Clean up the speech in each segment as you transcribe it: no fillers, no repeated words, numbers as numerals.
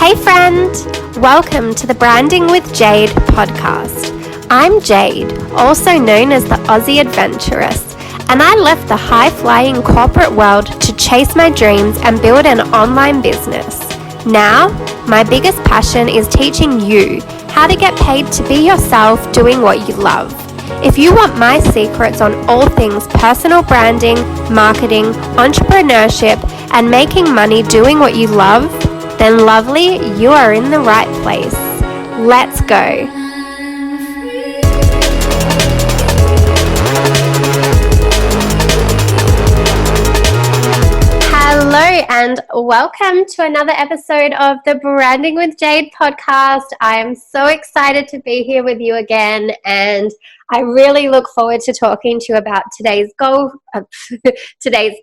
Hey friend, welcome to the Branding with Jade podcast. I'm Jade, also known as the Aussie Adventuress, and I left the high-flying corporate world to chase my dreams and build an online business. Now, my biggest passion is teaching you how to get paid to be yourself doing what you love. If you want my secrets on all things personal branding, marketing, entrepreneurship, and making money doing what you love, then lovely, you are in the right place. Let's go. Hello and welcome to another episode of the Branding with Jade podcast. I am so excited to be here with you again, and I really look forward to talking to you about today's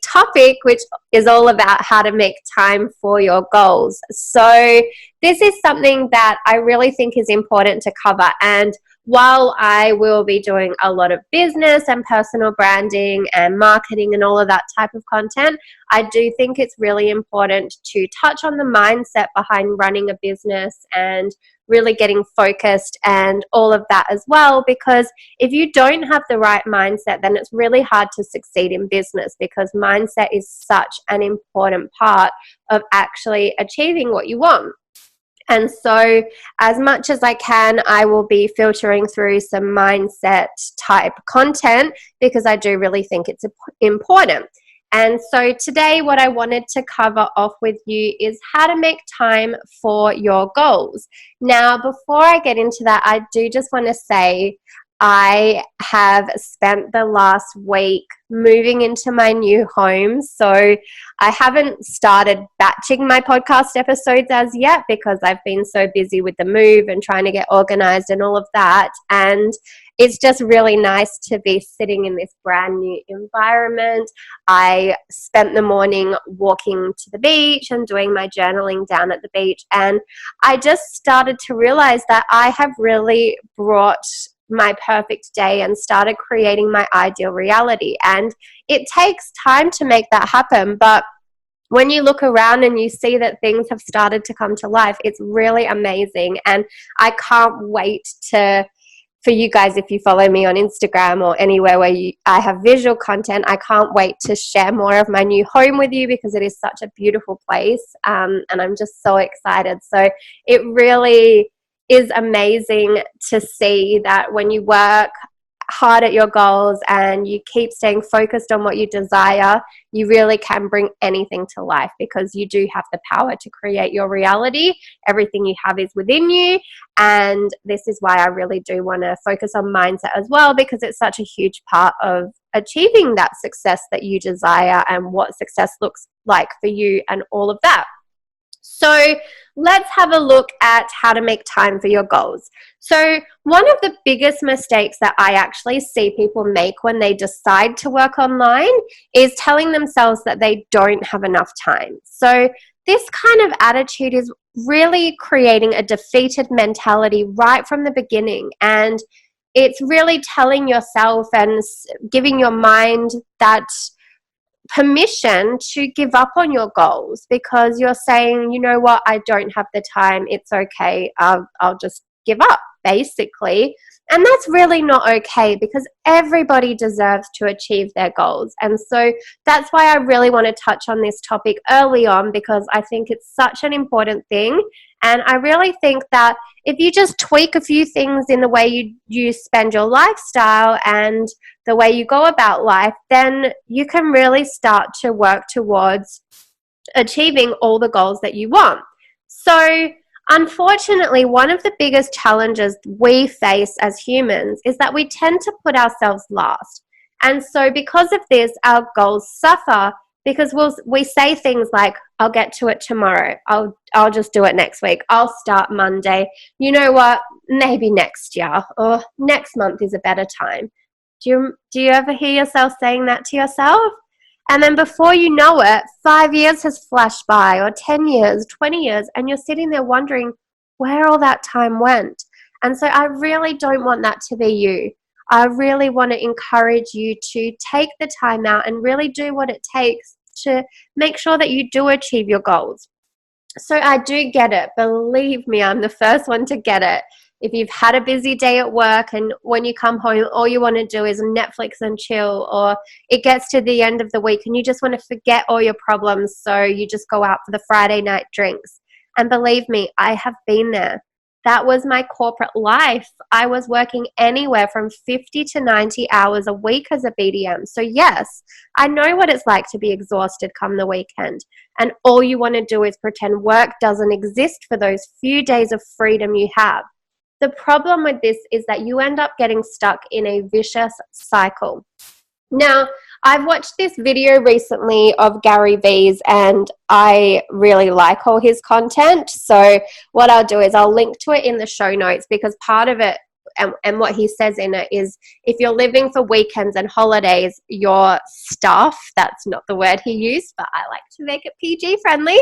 topic, which is all about how to make time for your goals. So this is something that I really think is important to cover, and while I will be doing a lot of business and personal branding and marketing and all of that type of content, I do think it's really important to touch on the mindset behind running a business and really getting focused and all of that as well, because if you don't have the right mindset, then it's really hard to succeed in business, because mindset is such an important part of actually achieving what you want. And so as much as I can, I will be filtering through some mindset type content because I do really think it's important. And so today what I wanted to cover off with you is how to make time for your goals. Now, before I get into that, I do just want to say I have spent the last week moving into my new home, so I haven't started batching my podcast episodes as yet because I've been so busy with the move and trying to get organized and all of that, and it's just really nice to be sitting in this brand new environment. I spent the morning walking to the beach and doing my journaling down at the beach, and I just started to realize that I have really brought my perfect day and started creating my ideal reality. And it takes time to make that happen, but when you look around and you see that things have started to come to life, it's really amazing. And I can't wait for you guys, if you follow me on Instagram or anywhere where I have visual content, I can't wait to share more of my new home with you because it is such a beautiful place, and I'm just so excited. So it really is amazing to see that when you work hard at your goals and you keep staying focused on what you desire, you really can bring anything to life because you do have the power to create your reality. Everything you have is within you, and this is why I really do want to focus on mindset as well, because it's such a huge part of achieving that success that you desire and what success looks like for you and all of that. So let's have a look at how to make time for your goals. So one of the biggest mistakes that I actually see people make when they decide to work online is telling themselves that they don't have enough time. So this kind of attitude is really creating a defeated mentality right from the beginning, and it's really telling yourself and giving your mind that permission to give up on your goals because you're saying, you know what, I don't have the time, it's okay, I'll just give up, basically. And that's really not okay because everybody deserves to achieve their goals. And so that's why I really want to touch on this topic early on, because I think it's such an important thing. And I really think that if you just tweak a few things in the way you spend your lifestyle and the way you go about life, then you can really start to work towards achieving all the goals that you want. So unfortunately, one of the biggest challenges we face as humans is that we tend to put ourselves last. And so because of this, our goals suffer because we say things like, I'll get to it tomorrow. I'll just do it next week. I'll start Monday. You know what? Maybe next year or next month is a better time. Do you ever hear yourself saying that to yourself? And then before you know it, 5 years has flashed by, or 10 years, 20 years, and you're sitting there wondering where all that time went. And so I really don't want that to be you. I really want to encourage you to take the time out and really do what it takes to make sure that you do achieve your goals. So I do get it. Believe me, I'm the first one to get it. If you've had a busy day at work and when you come home, all you want to do is Netflix and chill, or it gets to the end of the week and you just want to forget all your problems, so you just go out for the Friday night drinks. And believe me, I have been there. That was my corporate life. I was working anywhere from 50 to 90 hours a week as a BDM. So yes, I know what it's like to be exhausted come the weekend. And all you want to do is pretend work doesn't exist for those few days of freedom you have. The problem with this is that you end up getting stuck in a vicious cycle. Now, I've watched this video recently of Gary Vee's, and I really like all his content. So what I'll do is I'll link to it in the show notes, because part of it and what he says in it is, if you're living for weekends and holidays, your stuff, that's not the word he used, but I like to make it PG friendly,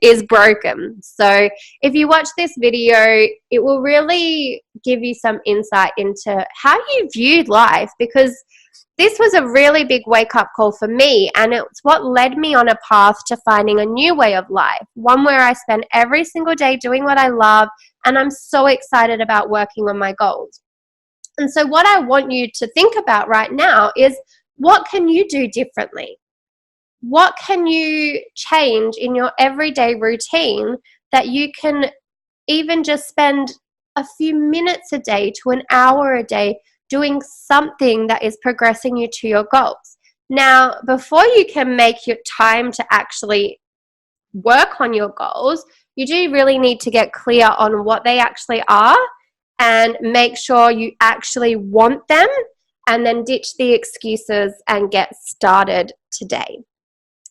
is broken. So if you watch this video, it will really give you some insight into how you viewed life, because this was a really big wake-up call for me, and it's what led me on a path to finding a new way of life, one where I spend every single day doing what I love, and I'm so excited about working on my goals. And so what I want you to think about right now is, what can you do differently? What can you change in your everyday routine that you can even just spend a few minutes a day to an hour a day doing something that is progressing you to your goals? Now, before you can make your time to actually work on your goals, you do really need to get clear on what they actually are and make sure you actually want them, and then ditch the excuses and get started today.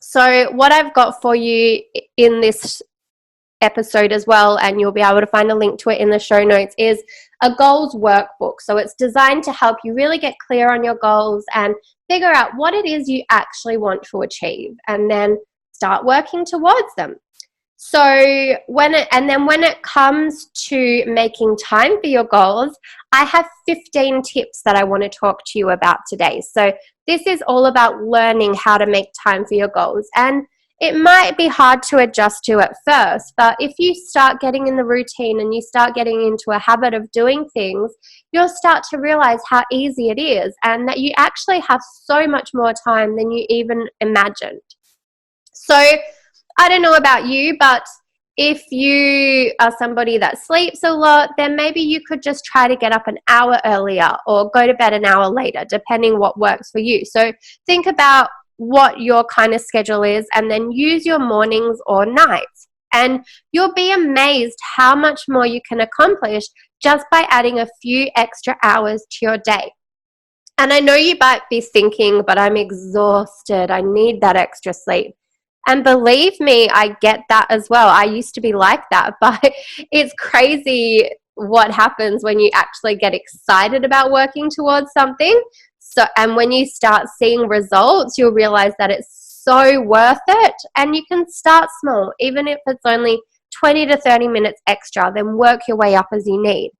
So what I've got for you in this episode as well, and you'll be able to find a link to it in the show notes, is a goals workbook. So it's designed to help you really get clear on your goals and figure out what it is you actually want to achieve, and then start working towards them. So when it comes to making time for your goals, I have 15 tips that I want to talk to you about today. So this is all about learning how to make time for your goals. And it might be hard to adjust to at first, but if you start getting in the routine and you start getting into a habit of doing things, you'll start to realize how easy it is, and that you actually have so much more time than you even imagined. So I don't know about you, but if you are somebody that sleeps a lot, then maybe you could just try to get up an hour earlier or go to bed an hour later, depending what works for you. So think about what your kind of schedule is, and then use your mornings or nights. And you'll be amazed how much more you can accomplish just by adding a few extra hours to your day. And I know you might be thinking, but I'm exhausted, I need that extra sleep. And believe me, I get that as well. I used to be like that, but it's crazy what happens when you actually get excited about working towards something. So, and when you start seeing results, you'll realize that it's so worth it. And you can start small, even if it's only 20 to 30 minutes extra, then work your way up as you need.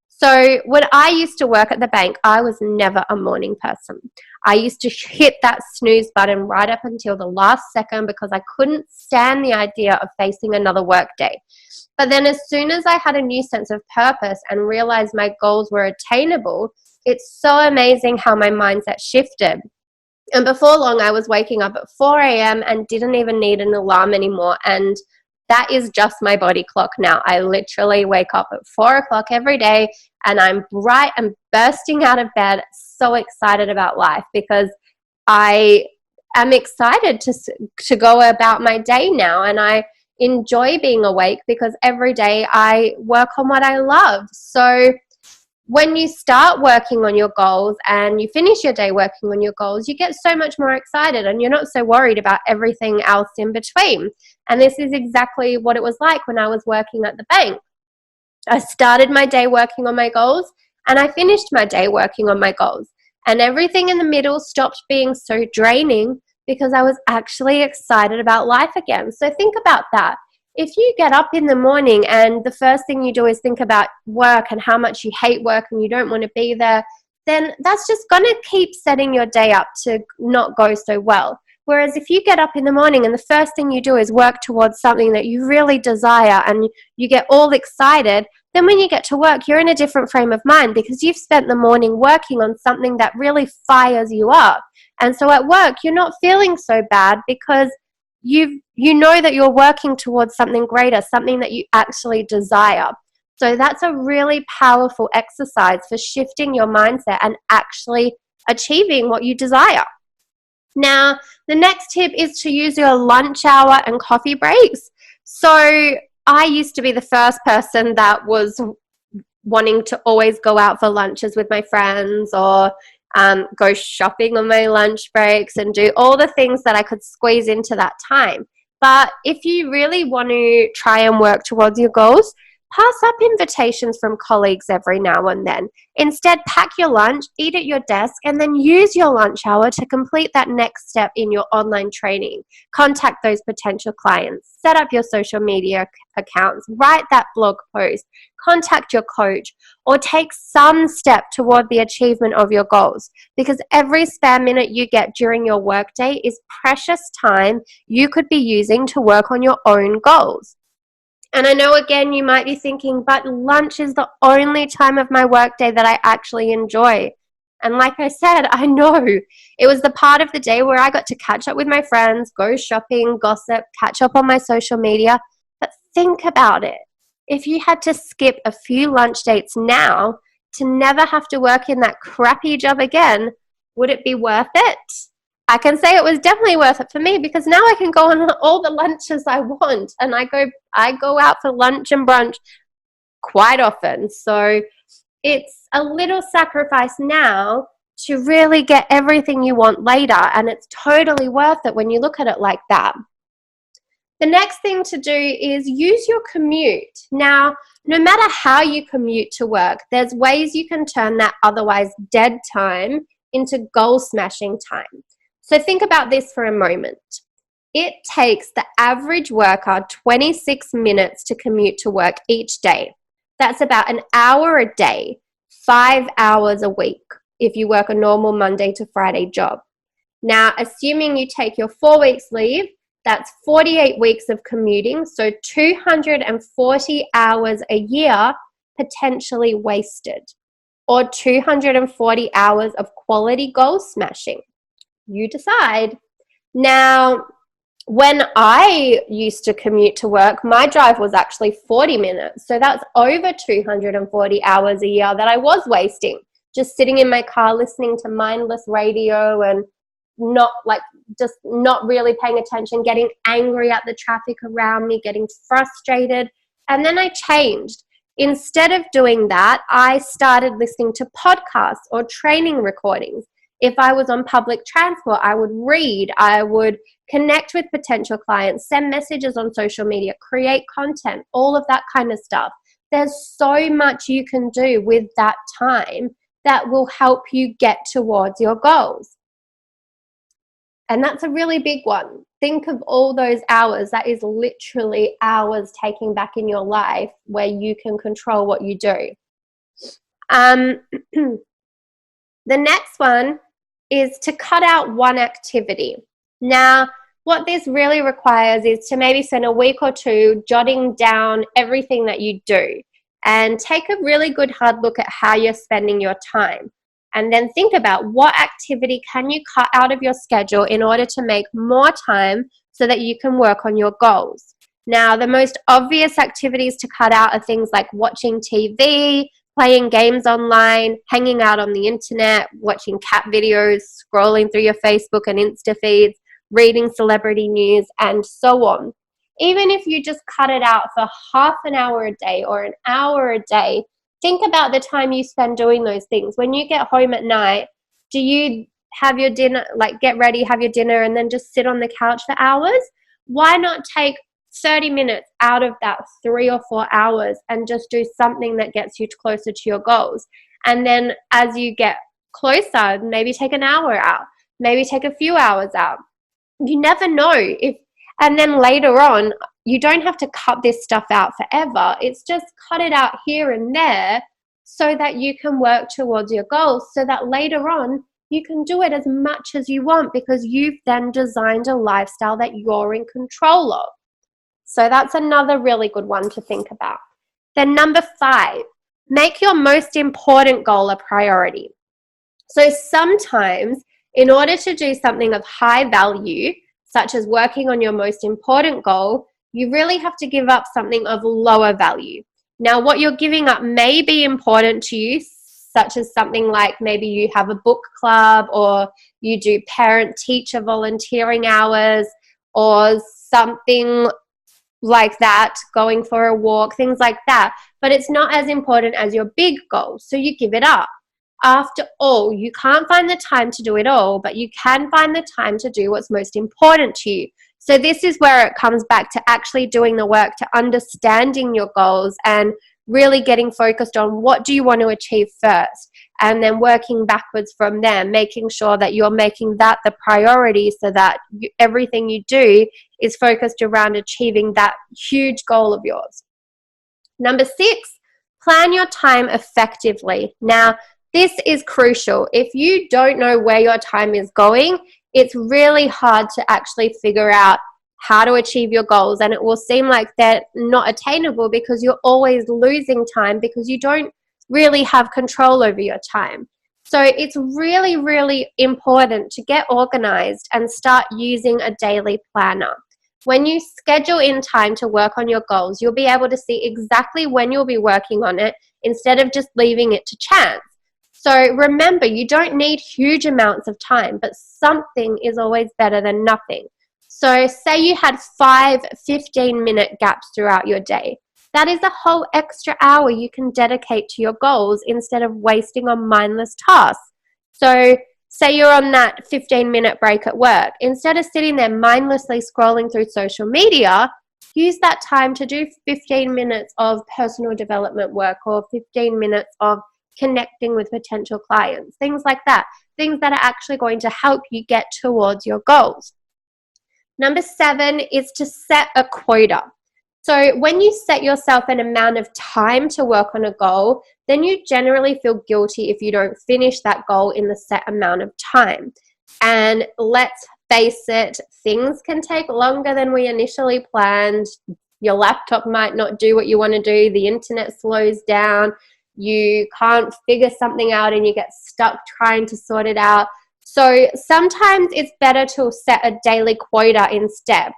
So when I used to work at the bank, I was never a morning person. I used to hit that snooze button right up until the last second, because I couldn't stand the idea of facing another work day. But then as soon as I had a new sense of purpose and realized my goals were attainable, it's so amazing how my mindset shifted. And before long, I was waking up at 4 a.m. and didn't even need an alarm anymore. And that is just my body clock now. I literally wake up at 4 o'clock every day, and I'm bright and bursting out of bed, so excited about life, because I am excited to go about my day now. And I enjoy being awake because every day I work on what I love. So when you start working on your goals and you finish your day working on your goals, you get so much more excited, and you're not so worried about everything else in between. And this is exactly what it was like when I was working at the bank. I started my day working on my goals, and I finished my day working on my goals. And everything in the middle stopped being so draining, because I was actually excited about life again. So think about that. If you get up in the morning and the first thing you do is think about work and how much you hate work and you don't want to be there, then that's just going to keep setting your day up to not go so well. Whereas if you get up in the morning and the first thing you do is work towards something that you really desire and you get all excited, then when you get to work, you're in a different frame of mind because you've spent the morning working on something that really fires you up. And so at work, you're not feeling so bad because you know that you're working towards something greater, something that you actually desire. So that's a really powerful exercise for shifting your mindset and actually achieving what you desire. Now, the next tip is to use your lunch hour and coffee breaks. So I used to be the first person that was wanting to always go out for lunches with my friends or go shopping on my lunch breaks and do all the things that I could squeeze into that time. But if you really want to try and work towards your goals, pass up invitations from colleagues every now and then. Instead, pack your lunch, eat at your desk, and then use your lunch hour to complete that next step in your online training. Contact those potential clients, set up your social media accounts, write that blog post, contact your coach, or take some step toward the achievement of your goals. Because every spare minute you get during your workday is precious time you could be using to work on your own goals. And I know, again, you might be thinking, but lunch is the only time of my workday that I actually enjoy. And like I said, I know it was the part of the day where I got to catch up with my friends, go shopping, gossip, catch up on my social media. But think about it. If you had to skip a few lunch dates now to never have to work in that crappy job again, would it be worth it? I can say it was definitely worth it for me because now I can go on all the lunches I want, and I go out for lunch and brunch quite often. So it's a little sacrifice now to really get everything you want later, and it's totally worth it when you look at it like that. The next thing to do is use your commute. Now, no matter how you commute to work, there's ways you can turn that otherwise dead time into goal smashing time. So think about this for a moment. It takes the average worker 26 minutes to commute to work each day. That's about an hour a day, 5 hours a week if you work a normal Monday to Friday job. Now, assuming you take your 4 weeks leave, that's 48 weeks of commuting, so 240 hours a year potentially wasted, or 240 hours of quality goal smashing. You decide. Now, when I used to commute to work, my drive was actually 40 minutes. So that's over 240 hours a year that I was wasting, just sitting in my car listening to mindless radio and not really paying attention, getting angry at the traffic around me, getting frustrated. And then I changed. Instead of doing that, I started listening to podcasts or training recordings. If I was on public transport, I would read, I would connect with potential clients, send messages on social media, create content, all of that kind of stuff. There's so much you can do with that time that will help you get towards your goals. And that's a really big one. Think of all those hours. That is literally hours taking back in your life where you can control what you do. The next one is to cut out one activity. Now, what this really requires is to maybe spend a week or two jotting down everything that you do and take a really good hard look at how you're spending your time. And then think about what activity can you cut out of your schedule in order to make more time so that you can work on your goals. Now, the most obvious activities to cut out are things like watching TV, playing games online, hanging out on the internet, watching cat videos, scrolling through your Facebook and Insta feeds, reading celebrity news, and so on. Even if you just cut it out for half an hour a day or an hour a day, think about the time you spend doing those things. When you get home at night, do you have your dinner, like get ready, have your dinner, and then just sit on the couch for hours? Why not take 30 minutes out of that 3 or 4 hours and just do something that gets you closer to your goals? And then as you get closer, maybe take an hour out, maybe take a few hours out. You never know and then later on, you don't have to cut this stuff out forever. It's just cut it out here and there so that you can work towards your goals, so that later on you can do it as much as you want because you've then designed a lifestyle that you're in control of. So that's another really good one to think about. Then number 5, make your most important goal a priority. So sometimes in order to do something of high value, such as working on your most important goal, you really have to give up something of lower value. Now, what you're giving up may be important to you, such as something like maybe you have a book club or you do parent-teacher volunteering hours or something like that, going for a walk, things like that. But it's not as important as your big goal, so you give it up. After all, you can't find the time to do it all, but you can find the time to do what's most important to you. So this is where it comes back to actually doing the work to understanding your goals and really getting focused on what do you want to achieve first, and then working backwards from there, making sure that you're making that the priority so that everything you do is focused around achieving that huge goal of yours. Number 6, plan your time effectively. Now, this is crucial. If you don't know where your time is going, it's really hard to actually figure out how to achieve your goals, and it will seem like they're not attainable because you're always losing time because you don't really have control over your time. So it's really, really important to get organized and start using a daily planner. When you schedule in time to work on your goals, you'll be able to see exactly when you'll be working on it instead of just leaving it to chance. So remember, you don't need huge amounts of time, but something is always better than nothing. So say you had 5 15-minute gaps throughout your day. That is a whole extra hour you can dedicate to your goals instead of wasting on mindless tasks. So say you're on that 15-minute break at work. Instead of sitting there mindlessly scrolling through social media, use that time to do 15 minutes of personal development work or 15 minutes of connecting with potential clients, things like that, things that are actually going to help you get towards your goals. Number 7 is to set a quota. So when you set yourself an amount of time to work on a goal, then you generally feel guilty if you don't finish that goal in the set amount of time. And let's face it, things can take longer than we initially planned. Your laptop might not do what you want to do. The internet slows down. You can't figure something out and you get stuck trying to sort it out. So sometimes it's better to set a daily quota instead.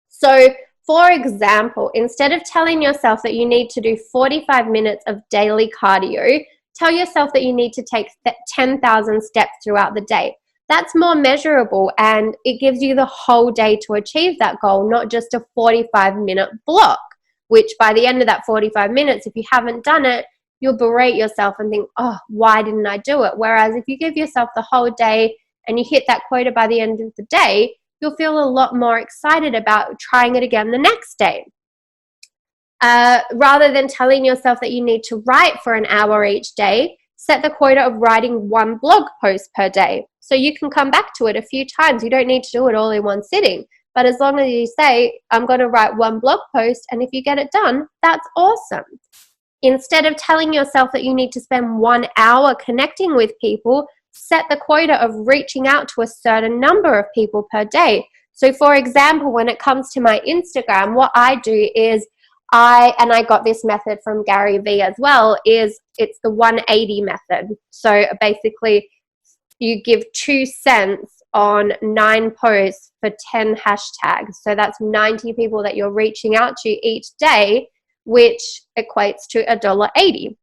So for example, instead of telling yourself that you need to do 45 minutes of daily cardio, tell yourself that you need to take 10,000 steps throughout the day. That's more measurable and it gives you the whole day to achieve that goal, not just a 45-minute block, which by the end of that 45 minutes, if you haven't done it, you'll berate yourself and think, oh, why didn't I do it? Whereas if you give yourself the whole day and you hit that quota by the end of the day, you'll feel a lot more excited about trying it again the next day. Rather than telling yourself that you need to write for an hour each day, set the quota of writing 1 blog post per day. So you can come back to it a few times. You don't need to do it all in one sitting. But as long as you say, I'm going to write 1 blog post, and if you get it done, that's awesome. Instead of telling yourself that you need to spend 1 hour connecting with people, set the quota of reaching out to a certain number of people per day. So for example, when it comes to my Instagram, what I do is I got this method from Gary Vee as well, is it's the 180 method. So basically you give 2 cents on 9 posts for 10 hashtags. So that's 90 people that you're reaching out to each day, which equates to $1.80.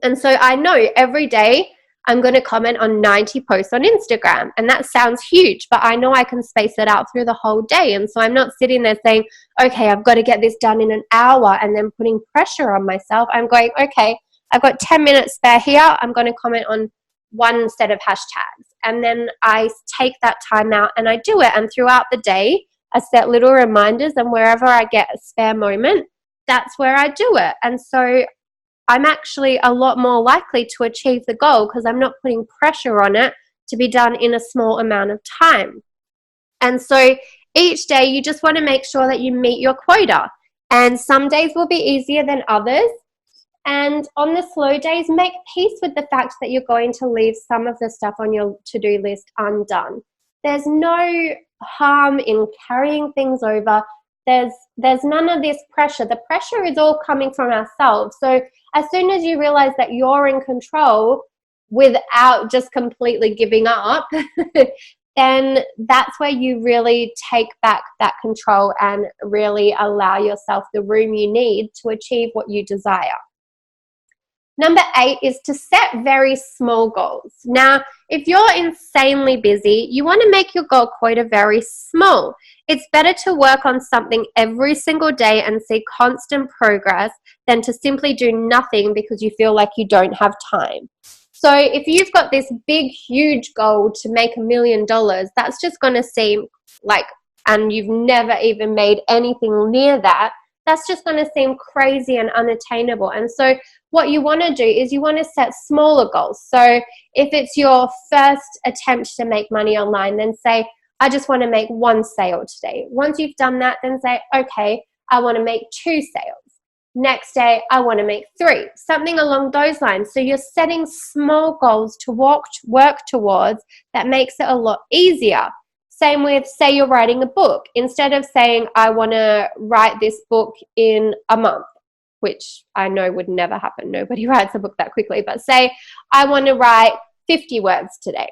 And so I know every day I'm going to comment on 90 posts on Instagram. And that sounds huge, but I know I can space it out through the whole day. And so I'm not sitting there saying, okay, I've got to get this done in an hour and then putting pressure on myself. I'm going, okay, I've got 10 minutes spare here. I'm going to comment on 1 set of hashtags. And then I take that time out and I do it. And throughout the day, I set little reminders, and wherever I get a spare moment, that's where I do it. And so I'm actually a lot more likely to achieve the goal because I'm not putting pressure on it to be done in a small amount of time. And so each day you just want to make sure that you meet your quota. And some days will be easier than others. And on the slow days, make peace with the fact that you're going to leave some of the stuff on your to-do list undone. There's no harm in carrying things over. There's none of this pressure. The pressure is all coming from ourselves. So as soon as you realize that you're in control without just completely giving up, then that's where you really take back that control and really allow yourself the room you need to achieve what you desire. Number 8 is to set very small goals. Now, if you're insanely busy, you want to make your goal quota very small. It's better to work on something every single day and see constant progress than to simply do nothing because you feel like you don't have time. So if you've got this big, huge goal to make $1 million, that's just going to seem like, and you've never even made anything near that, that's just going to seem crazy and unattainable. And so what you want to do is you want to set smaller goals. So if it's your first attempt to make money online, then say, I just want to make 1 sale today. Once you've done that, then say, okay, I want to make 2 sales. Next day, I want to make 3, something along those lines. So you're setting small goals to work towards that makes it a lot easier. Same with, say you're writing a book. Instead of saying, I want to write this book in a month, which I know would never happen. Nobody writes a book that quickly. But say, I want to write 50 words today.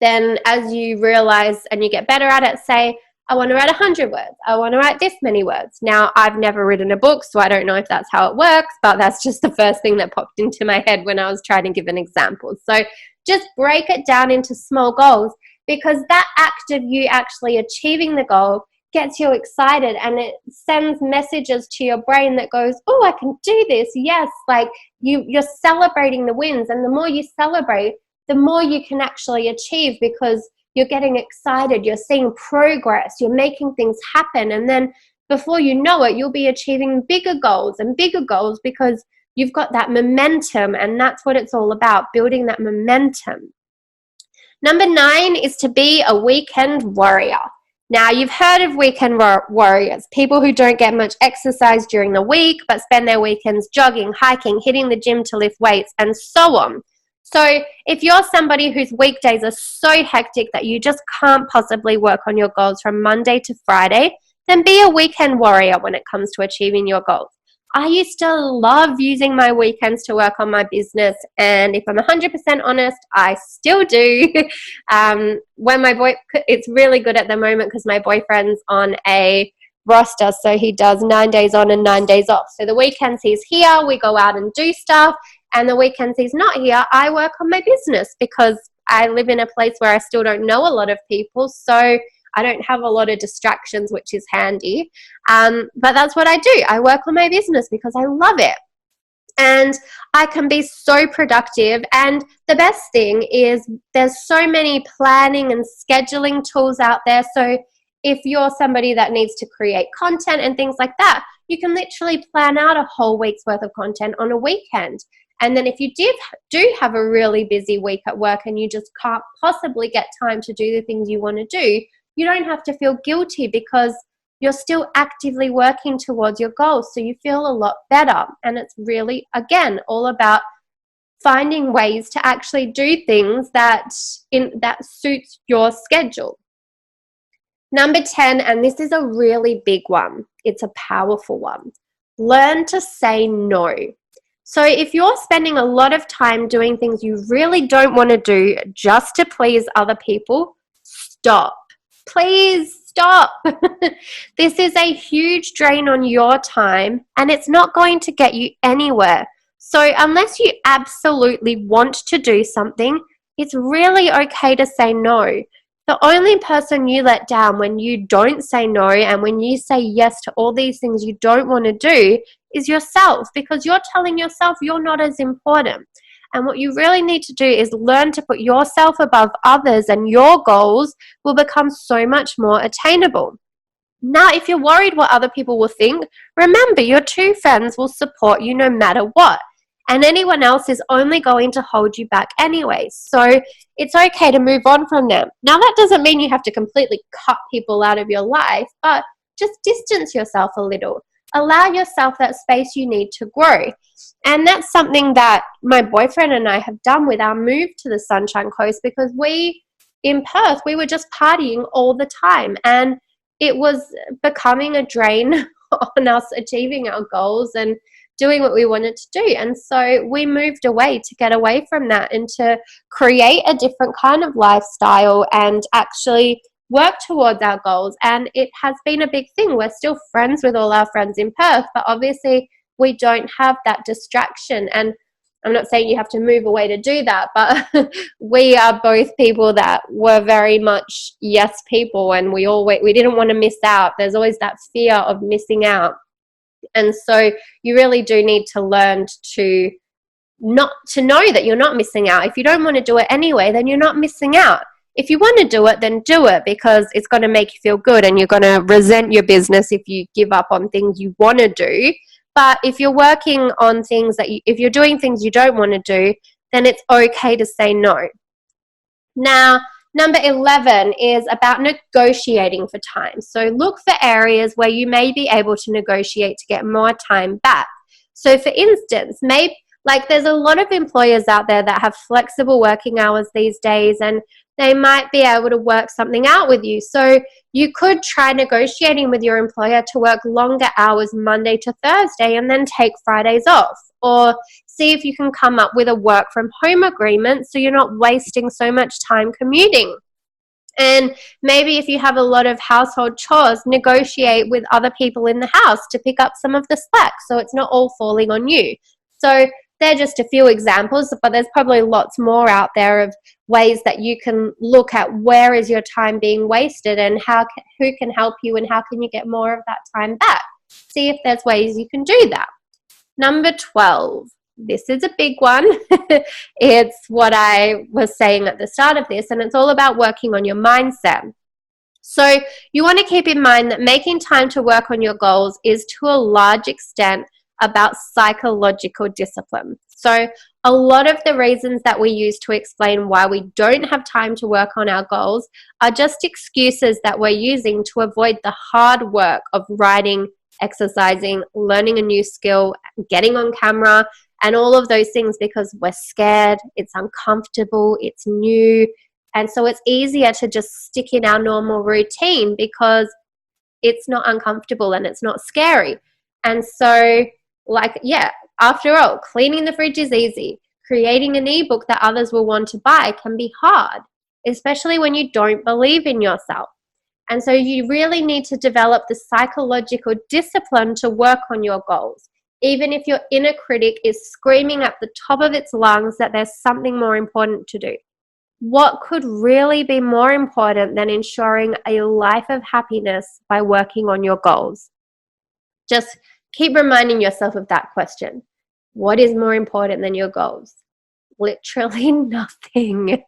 Then as you realize and you get better at it, say, I want to write 100 words. I want to write this many words. Now, I've never written a book, so I don't know if that's how it works, but that's just the first thing that popped into my head when I was trying to give an example. So just break it down into small goals, because that act of you actually achieving the goal gets you excited, and it sends messages to your brain that goes, oh, I can do this. Yes, like you're celebrating the wins, and the more you celebrate, the more you can actually achieve, because you're getting excited, you're seeing progress, you're making things happen, and then before you know it, you'll be achieving bigger goals and bigger goals because you've got that momentum, and that's what it's all about, building that momentum. Number 9 is to be a weekend warrior. Now, you've heard of weekend warriors, people who don't get much exercise during the week but spend their weekends jogging, hiking, hitting the gym to lift weights, and so on. So if you're somebody whose weekdays are so hectic that you just can't possibly work on your goals from Monday to Friday, then be a weekend warrior when it comes to achieving your goals. I used to love using my weekends to work on my business, and if I'm 100% honest, I still do. It's really good at the moment because my boyfriend's on a roster, so he does 9 days on and 9 days off. So the weekends he's here, we go out and do stuff, and the weekends he's not here, I work on my business because I live in a place where I still don't know a lot of people, so I don't have a lot of distractions, which is handy. But that's what I do. I work on my business because I love it. And I can be so productive. And the best thing is there's so many planning and scheduling tools out there. So if you're somebody that needs to create content and things like that, you can literally plan out a whole week's worth of content on a weekend. And then if you do have a really busy week at work and you just can't possibly get time to do the things you want to do, you don't have to feel guilty because you're still actively working towards your goals. So you feel a lot better. And it's really, again, all about finding ways to actually do things that suits your schedule. Number 10, and this is a really big one. It's a powerful one. Learn to say no. So if you're spending a lot of time doing things you really don't want to do just to please other people, stop. Please stop. This is a huge drain on your time, and it's not going to get you anywhere. So unless you absolutely want to do something, it's really okay to say no. The only person you let down when you don't say no and when you say yes to all these things you don't want to do is yourself, because you're telling yourself you're not as important. And what you really need to do is learn to put yourself above others, and your goals will become so much more attainable. Now, if you're worried what other people will think, remember your 2 friends will support you no matter what. And anyone else is only going to hold you back anyway. So it's okay to move on from them. Now, that doesn't mean you have to completely cut people out of your life, but just distance yourself a little. allow yourself that space you need to grow. And that's something that my boyfriend and I have done with our move to the Sunshine Coast, because in Perth, we were just partying all the time, and it was becoming a drain on us achieving our goals and doing what we wanted to do. And so we moved away to get away from that and to create a different kind of lifestyle and actually work towards our goals. And it has been a big thing. We're still friends with all our friends in Perth, but obviously we don't have that distraction. And I'm not saying you have to move away to do that, but we are both people that were very much yes people, and we didn't want to miss out. There's always that fear of missing out. And so you really do need to learn to know that you're not missing out. If you don't want to do it anyway, then you're not missing out. If you want to do it, then do it, because it's going to make you feel good, and you're going to resent your business if you give up on things you want to do. But if you're working on things if you're doing things you don't want to do, then it's okay to say no. Now, number 11 is about negotiating for time. So look for areas where you may be able to negotiate to get more time back. So for instance, there's a lot of employers out there that have flexible working hours these days, and they might be able to work something out with you. So you could try negotiating with your employer to work longer hours Monday to Thursday and then take Fridays off. Or see if you can come up with a work from home agreement so you're not wasting so much time commuting. And maybe if you have a lot of household chores, negotiate with other people in the house to pick up some of the slack so it's not all falling on you. So they're just a few examples, but there's probably lots more out there of ways that you can look at where is your time being wasted and who can help you and how can you get more of that time back. See if there's ways you can do that. Number 12. This is a big one. It's what I was saying at the start of this, and it's all about working on your mindset. So you want to keep in mind that making time to work on your goals is to a large extent about psychological discipline. So a lot of the reasons that we use to explain why we don't have time to work on our goals are just excuses that we're using to avoid the hard work of writing, exercising, learning a new skill, getting on camera, and all of those things, because we're scared, it's uncomfortable, it's new. And so it's easier to just stick in our normal routine because it's not uncomfortable and it's not scary. And so after all, cleaning the fridge is easy. Creating an ebook that others will want to buy can be hard, especially when you don't believe in yourself. And so you really need to develop the psychological discipline to work on your goals, even if your inner critic is screaming at the top of its lungs that there's something more important to do. What could really be more important than ensuring a life of happiness by working on your goals? Just keep reminding yourself of that question. What is more important than your goals? Literally nothing.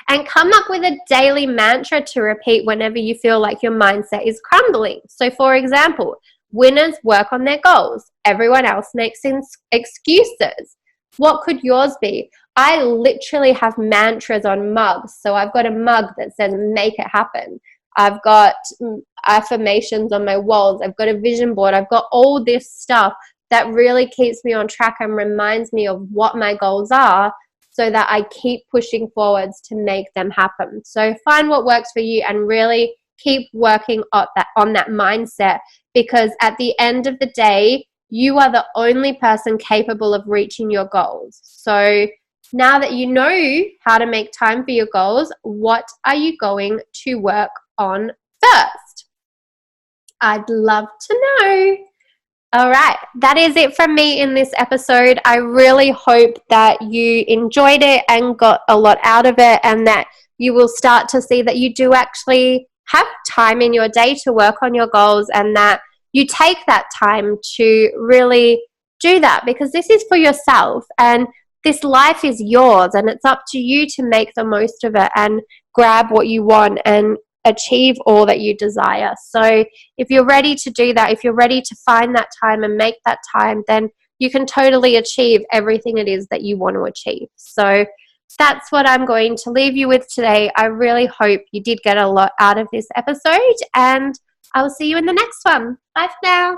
And come up with a daily mantra to repeat whenever you feel like your mindset is crumbling. So for example, winners work on their goals. Everyone else makes excuses. What could yours be? I literally have mantras on mugs. So I've got a mug that says make it happen. I've got affirmations on my walls. I've got a vision board. I've got all this stuff that really keeps me on track and reminds me of what my goals are so that I keep pushing forwards to make them happen. So find what works for you and really keep working on that mindset, because at the end of the day, you are the only person capable of reaching your goals. So now that you know how to make time for your goals, what are you going to work on first? I'd love to know. All right, that is it from me in this episode. I really hope that you enjoyed it and got a lot out of it, and that you will start to see that you do actually have time in your day to work on your goals, and that you take that time to really do that, because this is for yourself and this life is yours, and it's up to you to make the most of it and grab what you want and achieve all that you desire. So if you're ready to do that, if you're ready to find that time and make that time, then you can totally achieve everything it is that you want to achieve. So that's what I'm going to leave you with today. I really hope you did get a lot out of this episode, and I will see you in the next one. Bye for now.